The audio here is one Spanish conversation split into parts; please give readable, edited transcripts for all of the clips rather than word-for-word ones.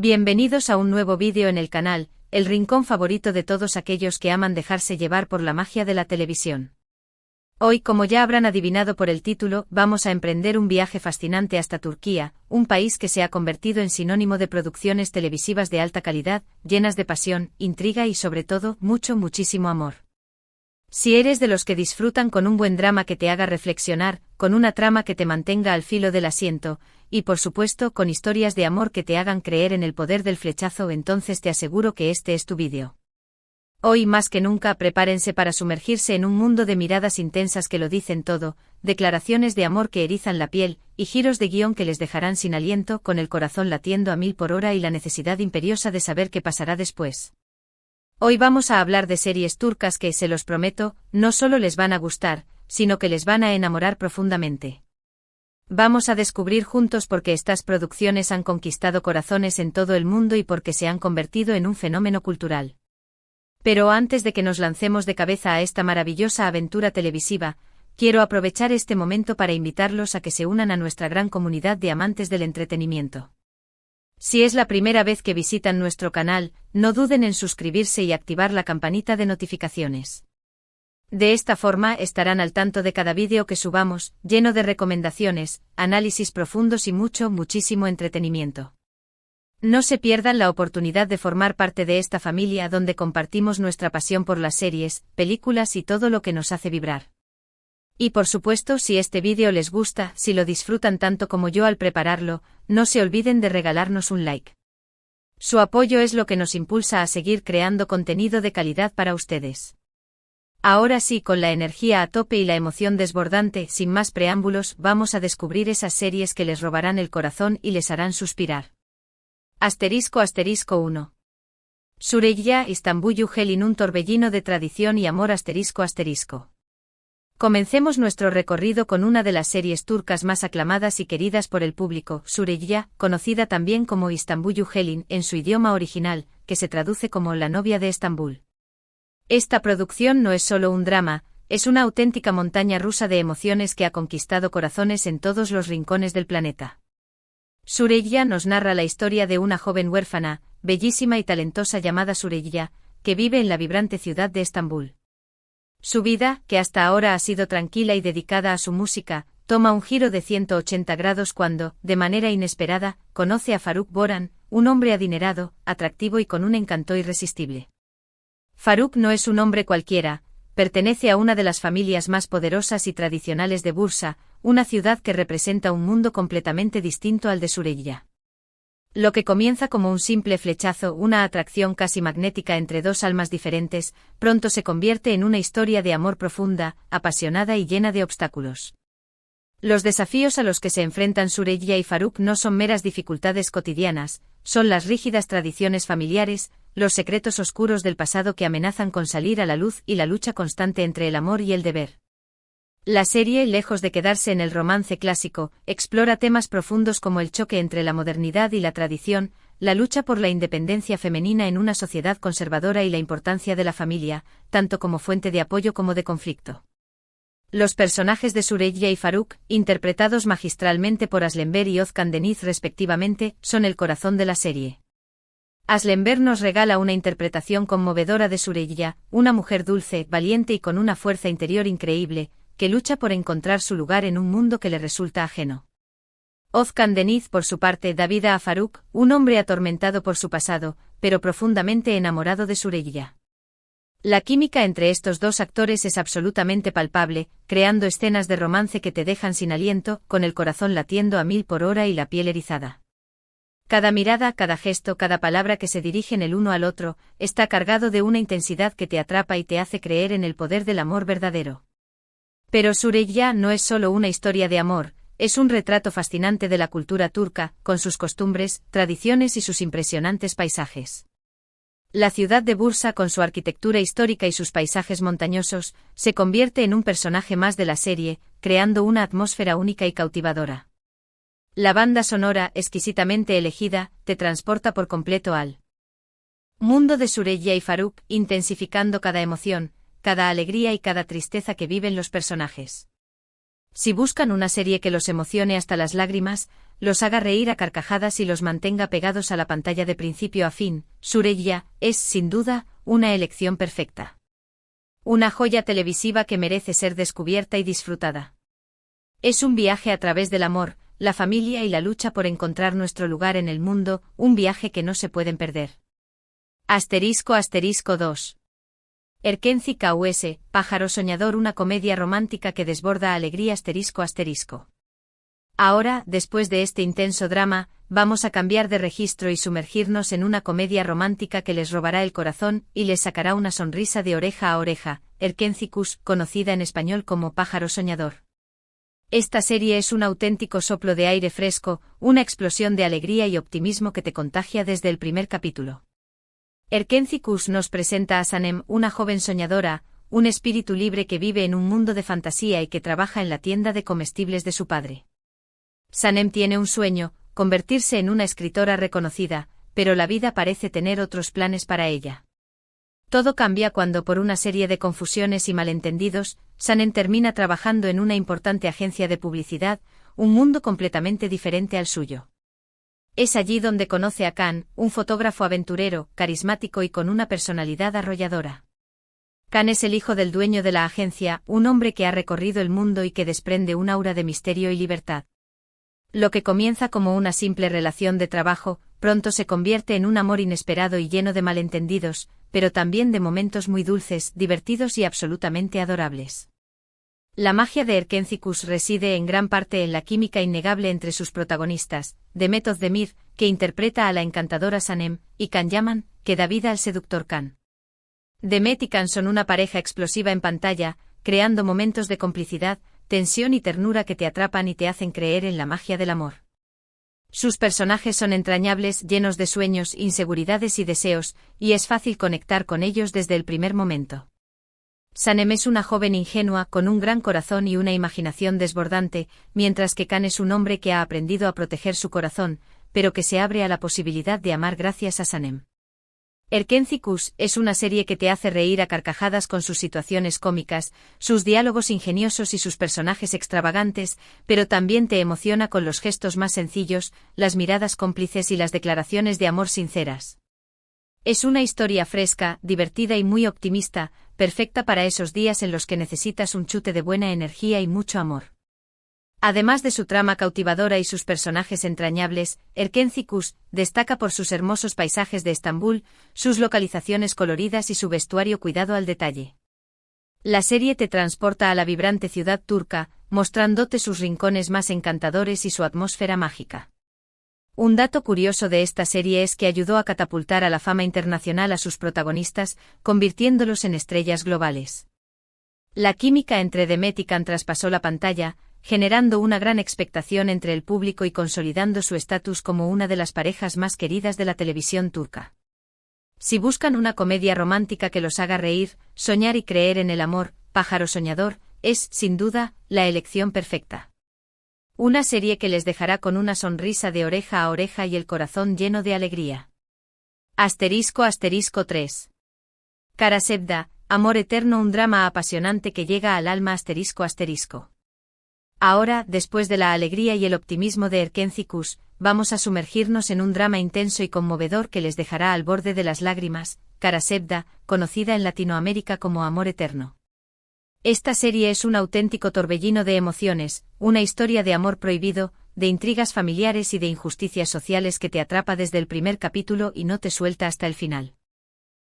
Bienvenidos a un nuevo vídeo en el canal, el rincón favorito de todos aquellos que aman dejarse llevar por la magia de la televisión. Hoy, como ya habrán adivinado por el título, vamos a emprender un viaje fascinante hasta Turquía, un país que se ha convertido en sinónimo de producciones televisivas de alta calidad, llenas de pasión, intriga y sobre todo, muchísimo amor. Si eres de los que disfrutan con un buen drama que te haga reflexionar, con una trama que te mantenga al filo del asiento, y por supuesto con historias de amor que te hagan creer en el poder del flechazo, entonces te aseguro que este es tu vídeo. Hoy más que nunca prepárense para sumergirse en un mundo de miradas intensas que lo dicen todo, declaraciones de amor que erizan la piel, y giros de guión que les dejarán sin aliento, con el corazón latiendo a 1000 por hora y la necesidad imperiosa de saber qué pasará después. Hoy vamos a hablar de series turcas que, se los prometo, no solo les van a gustar, sino que les van a enamorar profundamente. Vamos a descubrir juntos por qué estas producciones han conquistado corazones en todo el mundo y por qué se han convertido en un fenómeno cultural. Pero antes de que nos lancemos de cabeza a esta maravillosa aventura televisiva, quiero aprovechar este momento para invitarlos a que se unan a nuestra gran comunidad de amantes del entretenimiento. Si es la primera vez que visitan nuestro canal, no duden en suscribirse y activar la campanita de notificaciones. De esta forma estarán al tanto de cada vídeo que subamos, lleno de recomendaciones, análisis profundos y muchísimo entretenimiento. No se pierdan la oportunidad de formar parte de esta familia donde compartimos nuestra pasión por las series, películas y todo lo que nos hace vibrar. Y por supuesto, si este vídeo les gusta, si lo disfrutan tanto como yo al prepararlo, no se olviden de regalarnos un like. Su apoyo es lo que nos impulsa a seguir creando contenido de calidad para ustedes. Ahora sí, con la energía a tope y la emoción desbordante, sin más preámbulos, vamos a descubrir esas series que les robarán el corazón y les harán suspirar. ****1. Süreyya İstanbul'u Helin, un torbellino de tradición y amor. ****. Comencemos nuestro recorrido con una de las series turcas más aclamadas y queridas por el público, Süreyya, conocida también como İstanbul'u Helin en su idioma original, que se traduce como La novia de Estambul. Esta producción no es solo un drama, es una auténtica montaña rusa de emociones que ha conquistado corazones en todos los rincones del planeta. Süreyya nos narra la historia de una joven huérfana, bellísima y talentosa llamada Süreyya, que vive en la vibrante ciudad de Estambul. Su vida, que hasta ahora ha sido tranquila y dedicada a su música, toma un giro de 180 grados cuando, de manera inesperada, conoce a Faruk Boran, un hombre adinerado, atractivo y con un encanto irresistible. Faruk no es un hombre cualquiera, pertenece a una de las familias más poderosas y tradicionales de Bursa, una ciudad que representa un mundo completamente distinto al de Süreyya. Lo que comienza como un simple flechazo, una atracción casi magnética entre dos almas diferentes, pronto se convierte en una historia de amor profunda, apasionada y llena de obstáculos. Los desafíos a los que se enfrentan Süreyya y Faruk no son meras dificultades cotidianas, son las rígidas tradiciones familiares, los secretos oscuros del pasado que amenazan con salir a la luz y la lucha constante entre el amor y el deber. La serie, lejos de quedarse en el romance clásico, explora temas profundos como el choque entre la modernidad y la tradición, la lucha por la independencia femenina en una sociedad conservadora y la importancia de la familia, tanto como fuente de apoyo como de conflicto. Los personajes de Süreyya y Faruk, interpretados magistralmente por Aslenber y Özkan Deniz respectivamente, son el corazón de la serie. Aslenber nos regala una interpretación conmovedora de Süreyya, una mujer dulce, valiente y con una fuerza interior increíble, que lucha por encontrar su lugar en un mundo que le resulta ajeno. Özkan Deniz, por su parte, da vida a Faruk, un hombre atormentado por su pasado, pero profundamente enamorado de Süreyya. La química entre estos dos actores es absolutamente palpable, creando escenas de romance que te dejan sin aliento, con el corazón latiendo a 1000 por hora y la piel erizada. Cada mirada, cada gesto, cada palabra que se dirigen el uno al otro, está cargado de una intensidad que te atrapa y te hace creer en el poder del amor verdadero. Pero Süreyya no es solo una historia de amor, es un retrato fascinante de la cultura turca, con sus costumbres, tradiciones y sus impresionantes paisajes. La ciudad de Bursa, con su arquitectura histórica y sus paisajes montañosos, se convierte en un personaje más de la serie, creando una atmósfera única y cautivadora. La banda sonora, exquisitamente elegida, te transporta por completo al mundo de Süreyya y Faruk, intensificando cada emoción, cada alegría y cada tristeza que viven los personajes. Si buscan una serie que los emocione hasta las lágrimas, los haga reír a carcajadas y los mantenga pegados a la pantalla de principio a fin, Surya es, sin duda, una elección perfecta. Una joya televisiva que merece ser descubierta y disfrutada. Es un viaje a través del amor, la familia y la lucha por encontrar nuestro lugar en el mundo, un viaje que no se pueden perder. *2. Erkenci Kauese, Pájaro Soñador, una comedia romántica que desborda alegría. Ahora, después de este intenso drama, vamos a cambiar de registro y sumergirnos en una comedia romántica que les robará el corazón y les sacará una sonrisa de oreja a oreja, Erkencikus, conocida en español como Pájaro Soñador. Esta serie es un auténtico soplo de aire fresco, una explosión de alegría y optimismo que te contagia desde el primer capítulo. Erkencikus nos presenta a Sanem, una joven soñadora, un espíritu libre que vive en un mundo de fantasía y que trabaja en la tienda de comestibles de su padre. Sanem tiene un sueño, convertirse en una escritora reconocida, pero la vida parece tener otros planes para ella. Todo cambia cuando, por una serie de confusiones y malentendidos, Sanem termina trabajando en una importante agencia de publicidad, un mundo completamente diferente al suyo. Es allí donde conoce a Kan, un fotógrafo aventurero, carismático y con una personalidad arrolladora. Kan es el hijo del dueño de la agencia, un hombre que ha recorrido el mundo y que desprende un aura de misterio y libertad. Lo que comienza como una simple relación de trabajo, pronto se convierte en un amor inesperado y lleno de malentendidos, pero también de momentos muy dulces, divertidos y absolutamente adorables. La magia de Erkencikus reside en gran parte en la química innegable entre sus protagonistas, Demet Özdemir, que interpreta a la encantadora Sanem, y Can Yaman, que da vida al seductor Kan. Demet y Kan son una pareja explosiva en pantalla, creando momentos de complicidad, tensión y ternura que te atrapan y te hacen creer en la magia del amor. Sus personajes son entrañables, llenos de sueños, inseguridades y deseos, y es fácil conectar con ellos desde el primer momento. Sanem es una joven ingenua con un gran corazón y una imaginación desbordante, mientras que Kan es un hombre que ha aprendido a proteger su corazón, pero que se abre a la posibilidad de amar gracias a Sanem. Erkencikus es una serie que te hace reír a carcajadas con sus situaciones cómicas, sus diálogos ingeniosos y sus personajes extravagantes, pero también te emociona con los gestos más sencillos, las miradas cómplices y las declaraciones de amor sinceras. Es una historia fresca, divertida y muy optimista, perfecta para esos días en los que necesitas un chute de buena energía y mucho amor. Además de su trama cautivadora y sus personajes entrañables, Erkencikus destaca por sus hermosos paisajes de Estambul, sus localizaciones coloridas y su vestuario cuidado al detalle. La serie te transporta a la vibrante ciudad turca, mostrándote sus rincones más encantadores y su atmósfera mágica. Un dato curioso de esta serie es que ayudó a catapultar a la fama internacional a sus protagonistas, convirtiéndolos en estrellas globales. La química entre Demet y Kan traspasó la pantalla, generando una gran expectación entre el público y consolidando su estatus como una de las parejas más queridas de la televisión turca. Si buscan una comedia romántica que los haga reír, soñar y creer en el amor, Pájaro Soñador es, sin duda, la elección perfecta. Una serie que les dejará con una sonrisa de oreja a oreja y el corazón lleno de alegría. *3. Karasevda, Amor Eterno, un drama apasionante que llega al alma. Ahora, después de la alegría y el optimismo de Erkencikus, vamos a sumergirnos en un drama intenso y conmovedor que les dejará al borde de las lágrimas, Karasevda, conocida en Latinoamérica como Amor Eterno. Esta serie es un auténtico torbellino de emociones, una historia de amor prohibido, de intrigas familiares y de injusticias sociales que te atrapa desde el primer capítulo y no te suelta hasta el final.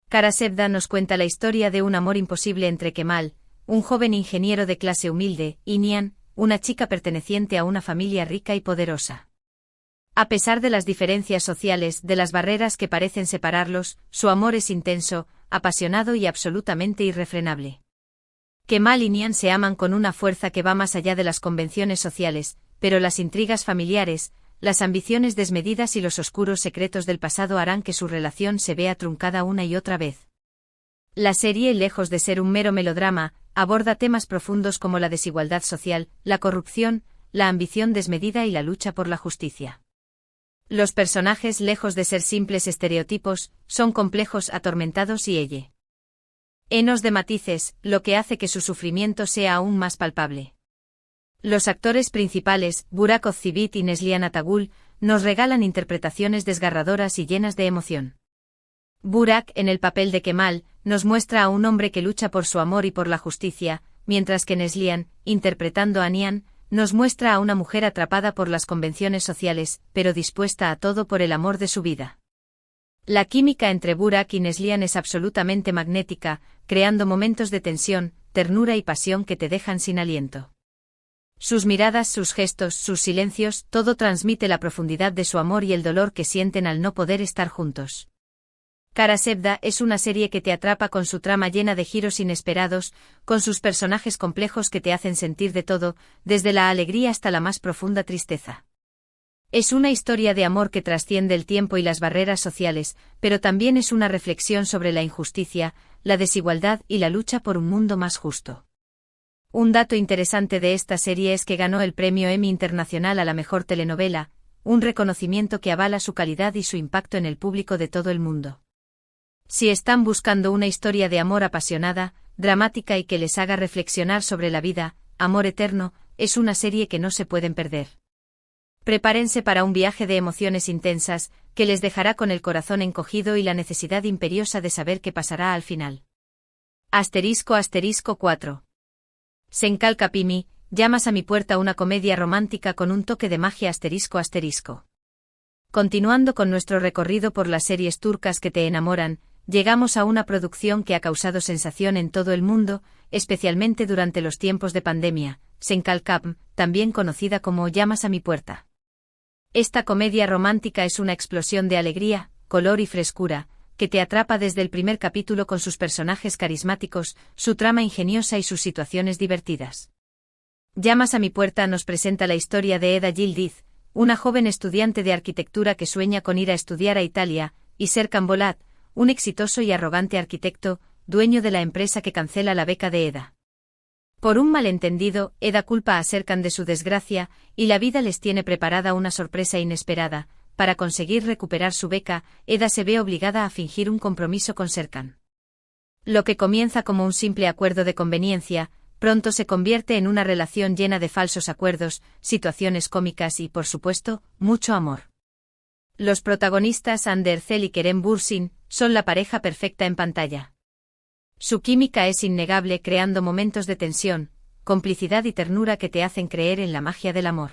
Karasevda nos cuenta la historia de un amor imposible entre Kemal, un joven ingeniero de clase humilde, y Nihan, una chica perteneciente a una familia rica y poderosa. A pesar de las diferencias sociales, de las barreras que parecen separarlos, su amor es intenso, apasionado y absolutamente irrefrenable. Kemal y Nihan se aman con una fuerza que va más allá de las convenciones sociales, pero las intrigas familiares, las ambiciones desmedidas y los oscuros secretos del pasado harán que su relación se vea truncada una y otra vez. La serie, lejos de ser un mero melodrama, aborda temas profundos como la desigualdad social, la corrupción, la ambición desmedida y la lucha por la justicia. Los personajes, lejos de ser simples estereotipos, son complejos, atormentados y llenos de matices, lo que hace que su sufrimiento sea aún más palpable. Los actores principales, Burak Özçivit y Neslihan Atagül, nos regalan interpretaciones desgarradoras y llenas de emoción. Burak, en el papel de Kemal, nos muestra a un hombre que lucha por su amor y por la justicia, mientras que Neslihan, interpretando a Nihan, nos muestra a una mujer atrapada por las convenciones sociales, pero dispuesta a todo por el amor de su vida. La química entre Burak y Neslihan es absolutamente magnética, creando momentos de tensión, ternura y pasión que te dejan sin aliento. Sus miradas, sus gestos, sus silencios, todo transmite la profundidad de su amor y el dolor que sienten al no poder estar juntos. Kara Sevda es una serie que te atrapa con su trama llena de giros inesperados, con sus personajes complejos que te hacen sentir de todo, desde la alegría hasta la más profunda tristeza. Es una historia de amor que trasciende el tiempo y las barreras sociales, pero también es una reflexión sobre la injusticia, la desigualdad y la lucha por un mundo más justo. Un dato interesante de esta serie es que ganó el premio Emmy Internacional a la mejor telenovela, un reconocimiento que avala su calidad y su impacto en el público de todo el mundo. Si están buscando una historia de amor apasionada, dramática y que les haga reflexionar sobre la vida, Amor Eterno, es una serie que no se pueden perder. Prepárense para un viaje de emociones intensas, que les dejará con el corazón encogido y la necesidad imperiosa de saber qué pasará al final. ** 4. Senkal Kapimi, llamas a mi puerta, una comedia romántica con un toque de magia ***. Continuando con nuestro recorrido por las series turcas que te enamoran, llegamos a una producción que ha causado sensación en todo el mundo, especialmente durante los tiempos de pandemia, Senkal Kapm, también conocida como Llamas a mi puerta. Esta comedia romántica es una explosión de alegría, color y frescura, que te atrapa desde el primer capítulo con sus personajes carismáticos, su trama ingeniosa y sus situaciones divertidas. Llamas a mi puerta nos presenta la historia de Eda Yildiz, una joven estudiante de arquitectura que sueña con ir a estudiar a Italia, y Serkan Bolat, un exitoso y arrogante arquitecto, dueño de la empresa que cancela la beca de Eda. Por un malentendido, Eda culpa a Serkan de su desgracia, y la vida les tiene preparada una sorpresa inesperada. Para conseguir recuperar su beca, Eda se ve obligada a fingir un compromiso con Serkan. Lo que comienza como un simple acuerdo de conveniencia, pronto se convierte en una relación llena de falsos acuerdos, situaciones cómicas y, por supuesto, mucho amor. Los protagonistas Hande Erçel y Kerem Bürsin son la pareja perfecta en pantalla. Su química es innegable, creando momentos de tensión, complicidad y ternura que te hacen creer en la magia del amor.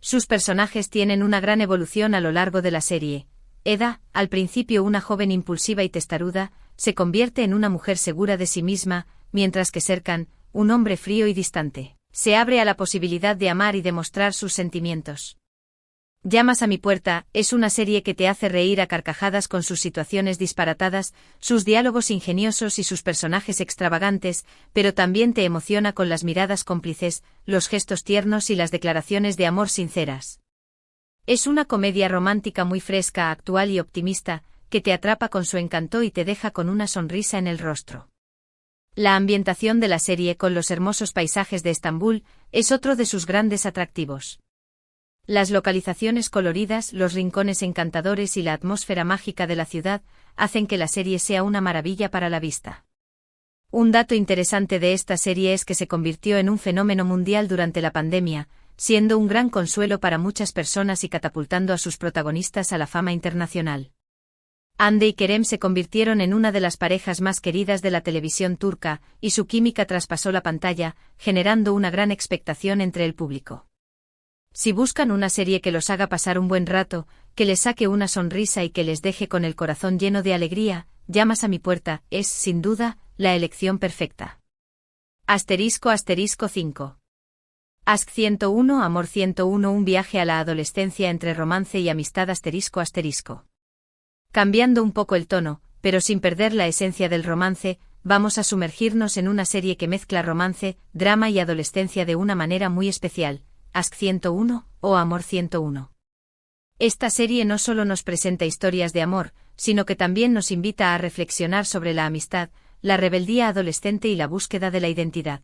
Sus personajes tienen una gran evolución a lo largo de la serie. Eda, al principio una joven impulsiva y testaruda, se convierte en una mujer segura de sí misma, mientras que Serkan, un hombre frío y distante, se abre a la posibilidad de amar y demostrar sus sentimientos. Llamas a mi puerta es una serie que te hace reír a carcajadas con sus situaciones disparatadas, sus diálogos ingeniosos y sus personajes extravagantes, pero también te emociona con las miradas cómplices, los gestos tiernos y las declaraciones de amor sinceras. Es una comedia romántica muy fresca, actual y optimista, que te atrapa con su encanto y te deja con una sonrisa en el rostro. La ambientación de la serie con los hermosos paisajes de Estambul es otro de sus grandes atractivos. Las localizaciones coloridas, los rincones encantadores y la atmósfera mágica de la ciudad hacen que la serie sea una maravilla para la vista. Un dato interesante de esta serie es que se convirtió en un fenómeno mundial durante la pandemia, siendo un gran consuelo para muchas personas y catapultando a sus protagonistas a la fama internacional. Hande y Kerem se convirtieron en una de las parejas más queridas de la televisión turca, y su química traspasó la pantalla, generando una gran expectación entre el público. Si buscan una serie que los haga pasar un buen rato, que les saque una sonrisa y que les deje con el corazón lleno de alegría, Llamas a mi puerta es, sin duda, la elección perfecta. **5. Ask 101 Amor 101 Un viaje a la adolescencia entre romance y amistad ***. Cambiando un poco el tono, pero sin perder la esencia del romance, vamos a sumergirnos en una serie que mezcla romance, drama y adolescencia de una manera muy especial. Ask 101 o Amor 101. Esta serie no solo nos presenta historias de amor, sino que también nos invita a reflexionar sobre la amistad, la rebeldía adolescente y la búsqueda de la identidad.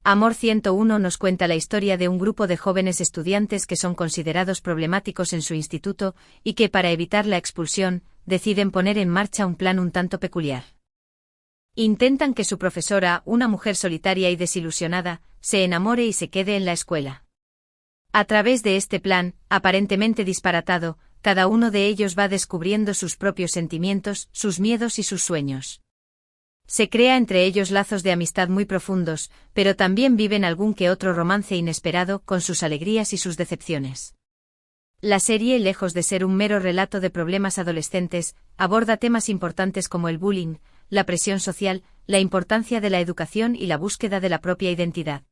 Amor 101 nos cuenta la historia de un grupo de jóvenes estudiantes que son considerados problemáticos en su instituto y que, para evitar la expulsión, deciden poner en marcha un plan un tanto peculiar. Intentan que su profesora, una mujer solitaria y desilusionada, se enamore y se quede en la escuela. A través de este plan, aparentemente disparatado, cada uno de ellos va descubriendo sus propios sentimientos, sus miedos y sus sueños. Se crea entre ellos lazos de amistad muy profundos, pero también viven algún que otro romance inesperado con sus alegrías y sus decepciones. La serie, lejos de ser un mero relato de problemas adolescentes, aborda temas importantes como el bullying, la presión social, la importancia de la educación y la búsqueda de la propia identidad.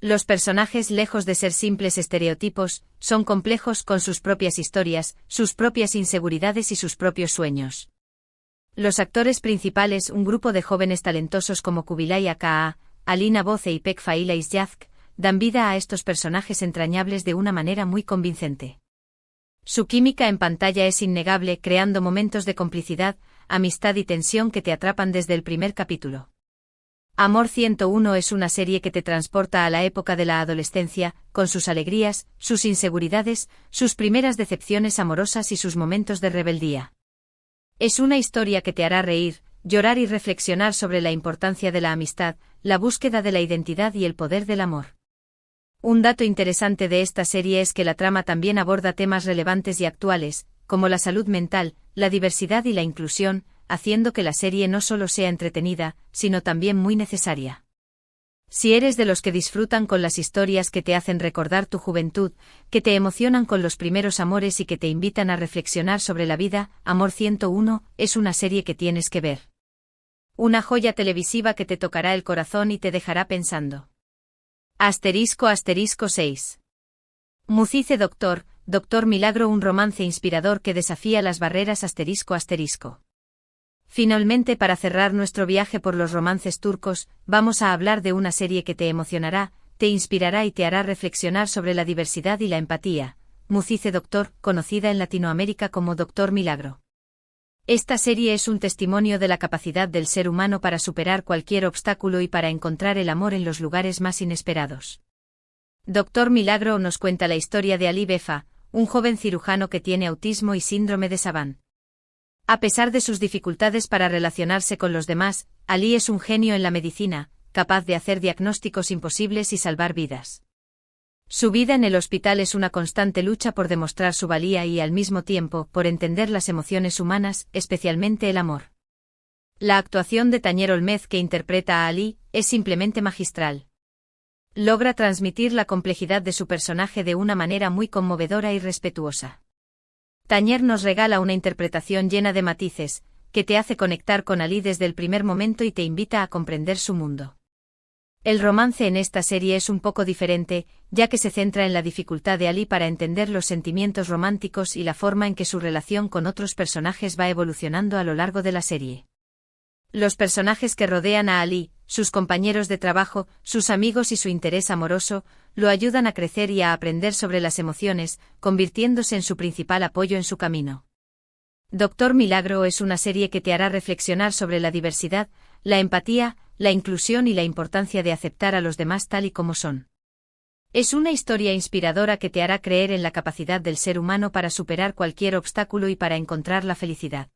Los personajes, lejos de ser simples estereotipos, son complejos con sus propias historias, sus propias inseguridades y sus propios sueños. Los actores principales, un grupo de jóvenes talentosos como Kubilay Aka, Alina Boce y Pek Faila Isyazk, dan vida a estos personajes entrañables de una manera muy convincente. Su química en pantalla es innegable, creando momentos de complicidad, amistad y tensión que te atrapan desde el primer capítulo. Amor 101 es una serie que te transporta a la época de la adolescencia, con sus alegrías, sus inseguridades, sus primeras decepciones amorosas y sus momentos de rebeldía. Es una historia que te hará reír, llorar y reflexionar sobre la importancia de la amistad, la búsqueda de la identidad y el poder del amor. Un dato interesante de esta serie es que la trama también aborda temas relevantes y actuales, como la salud mental, la diversidad y la inclusión, haciendo que la serie no solo sea entretenida, sino también muy necesaria. Si eres de los que disfrutan con las historias que te hacen recordar tu juventud, que te emocionan con los primeros amores y que te invitan a reflexionar sobre la vida, Amor 101 es una serie que tienes que ver. Una joya televisiva que te tocará el corazón y te dejará pensando. *** 6. Mucice Doctor Milagro, un romance inspirador que desafía las barreras ***. Finalmente, para cerrar nuestro viaje por los romances turcos, vamos a hablar de una serie que te emocionará, te inspirará y te hará reflexionar sobre la diversidad y la empatía. Mucice Doctor, conocida en Latinoamérica como Doctor Milagro. Esta serie es un testimonio de la capacidad del ser humano para superar cualquier obstáculo y para encontrar el amor en los lugares más inesperados. Doctor Milagro nos cuenta la historia de Ali Befa, un joven cirujano que tiene autismo y síndrome de Savant. A pesar de sus dificultades para relacionarse con los demás, Ali es un genio en la medicina, capaz de hacer diagnósticos imposibles y salvar vidas. Su vida en el hospital es una constante lucha por demostrar su valía y, al mismo tiempo, por entender las emociones humanas, especialmente el amor. La actuación de Tañer Olmez, que interpreta a Ali, es simplemente magistral. Logra transmitir la complejidad de su personaje de una manera muy conmovedora y respetuosa. Tañer nos regala una interpretación llena de matices, que te hace conectar con Ali desde el primer momento y te invita a comprender su mundo. El romance en esta serie es un poco diferente, ya que se centra en la dificultad de Ali para entender los sentimientos románticos y la forma en que su relación con otros personajes va evolucionando a lo largo de la serie. Los personajes que rodean a Ali, sus compañeros de trabajo, sus amigos y su interés amoroso, lo ayudan a crecer y a aprender sobre las emociones, convirtiéndose en su principal apoyo en su camino. Doctor Milagro es una serie que te hará reflexionar sobre la diversidad, la empatía, la inclusión y la importancia de aceptar a los demás tal y como son. Es una historia inspiradora que te hará creer en la capacidad del ser humano para superar cualquier obstáculo y para encontrar la felicidad.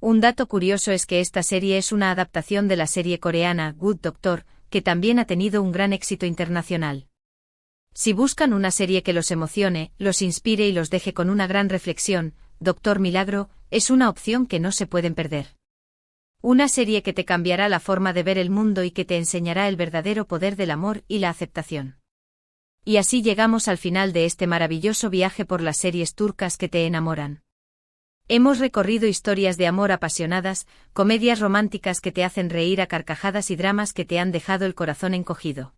Un dato curioso es que esta serie es una adaptación de la serie coreana Good Doctor, que también ha tenido un gran éxito internacional. Si buscan una serie que los emocione, los inspire y los deje con una gran reflexión, Doctor Milagro es una opción que no se pueden perder. Una serie que te cambiará la forma de ver el mundo y que te enseñará el verdadero poder del amor y la aceptación. Y así llegamos al final de este maravilloso viaje por las series turcas que te enamoran. Hemos recorrido historias de amor apasionadas, comedias románticas que te hacen reír a carcajadas y dramas que te han dejado el corazón encogido.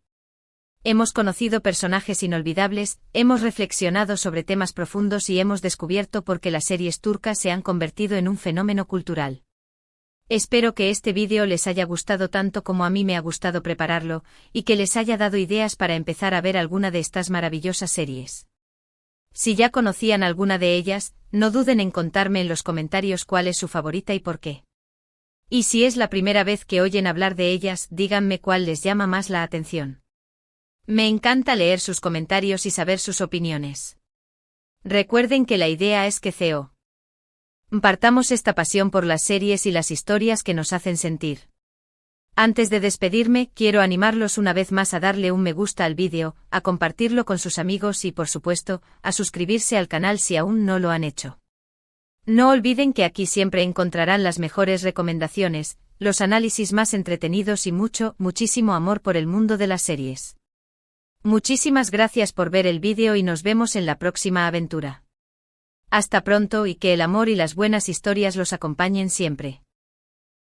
Hemos conocido personajes inolvidables, hemos reflexionado sobre temas profundos y hemos descubierto por qué las series turcas se han convertido en un fenómeno cultural. Espero que este vídeo les haya gustado tanto como a mí me ha gustado prepararlo, y que les haya dado ideas para empezar a ver alguna de estas maravillosas series. Si ya conocían alguna de ellas, no duden en contarme en los comentarios cuál es su favorita y por qué. Y si es la primera vez que oyen hablar de ellas, díganme cuál les llama más la atención. Me encanta leer sus comentarios y saber sus opiniones. Recuerden que la idea es que compartamos esta pasión por las series y las historias que nos hacen sentir Antes de despedirme, quiero animarlos una vez más a darle un me gusta al vídeo, a compartirlo con sus amigos y, por supuesto, a suscribirse al canal si aún no lo han hecho. No olviden que aquí siempre encontrarán las mejores recomendaciones, los análisis más entretenidos y muchísimo amor por el mundo de las series. Muchísimas gracias por ver el vídeo y nos vemos en la próxima aventura. Hasta pronto y que el amor y las buenas historias los acompañen siempre.